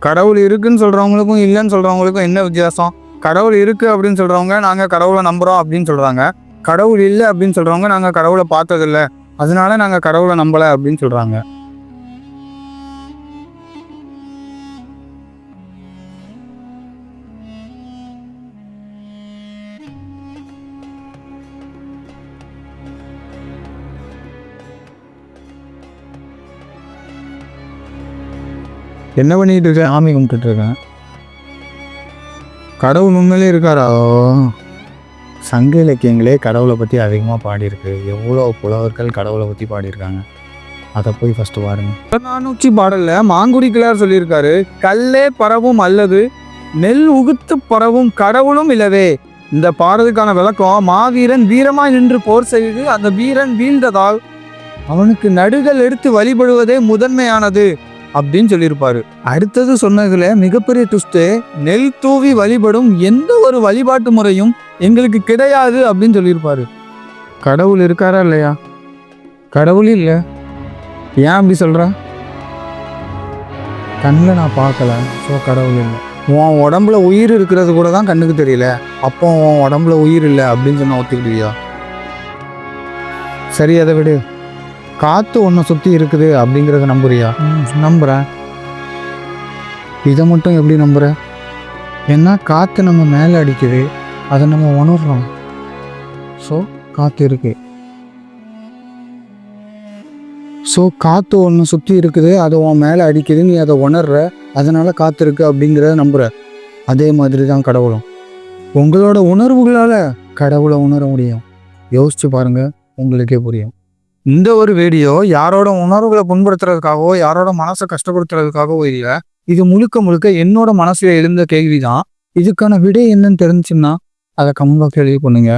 கடவுள் இருக்குன்னு சொல்றவங்களுக்கும் இல்லைன்னு சொல்றவங்களுக்கும் என்ன வித்தியாசம்? கடவுள் இருக்கு அப்படின்னு சொல்றவங்க நாங்க கடவுளை நம்புறோம் அப்படின்னு சொல்றாங்க. கடவுள் இல்லை அப்படின்னு சொல்றவங்க நாங்க கடவுளை பார்த்ததில்ல, அதனால நாங்க கடவுளை நம்பல அப்படின்னு சொல்றாங்க. என்ன பண்ணிட்டு இருக்கேன்? ஆமி கும்பிட்டுட்டு இருக்கேன். கடவுள் உண்மையிலே இருக்காரா? சங்க இலக்கியங்களே கடவுளை பற்றி அதிகமாக பாடியிருக்கு. எவ்வளோ புலவர்கள் கடவுளை பற்றி பாடியிருக்காங்க. அதை போய் ஃபஸ்ட்டு பாருங்க. 400 பாடல்ல மாங்குடி கிழார் சொல்லியிருக்காரு, கல்லே பரவும் அல்லது நெல் உகுத்து பரவும் கடவுளும் இல்லவே. இந்த பாடலுக்கான விளக்கம், மாவீரன் வீரமாய் நின்று போர் செய்து அந்த வீரன் வீழ்ந்ததால் அவனுக்கு நடுகள் எடுத்து வழிபடுவதே முதன்மையானது அப்படின்னு சொல்லியிருப்பாரு. அடுத்தது சொன்னதுல மிகப்பெரிய ட்விஸ்ட், நெல் தூவி வழிபடும் எந்த ஒரு வழிபாட்டு முறையும் எங்களுக்கு கிடையாது அப்படின்னு சொல்லியிருப்பாரு. கடவுள் இருக்காரா இல்லையா? கடவுள் இல்லை. ஏன் அப்படி சொல்ற? கண்ணில் நான் பார்க்கல, ஸோ கடவுள் இல்லை. உன் உடம்புல உயிர் இருக்கிறது கூட தான் கண்ணுக்கு தெரியல, அப்போ உன் உடம்புல உயிர் இல்லை அப்படின்னு சொன்ன ஒத்துக்கிடுவியா? சரி, அதை விடு. காற்று ஒன்றை சுற்றி இருக்குது அப்படிங்கிறத நம்புறியா? நம்புகிறேன். இதை மட்டும் எப்படி நம்புற? ஏன்னா காற்று நம்ம மேலே அடிக்குது, அதை நம்ம உணர்றோம். ஸோ காற்று இருக்கு. ஸோ காற்று ஒன்று சுற்றி இருக்குது, அது உன் மேலே அடிக்குது, நீ அதை உணர்ற, அதனால் காற்று இருக்குது அப்படிங்கிறத நம்புகிற. அதே மாதிரி தான் கடவுளும். உங்களோட உணர்வுகளால் கடவுளை உணர முடியும். யோசிச்சு பாருங்கள், உங்களுக்கே புரியும். இந்த ஒரு வீடியோ யாரோட உணர்வுகளை புண்படுத்துறதுக்காகவோ யாரோட மனசை கஷ்டப்படுத்துறதுக்காகவோ இல்லை. இது முழுக்க முழுக்க என்னோட மனசுல எழுந்த கேள்வி தான். இதுக்கான விடை என்னன்னு தெரிஞ்சுன்னா அதை கமெண்ட் பாக்ஸ் எழுதி பண்ணுங்க.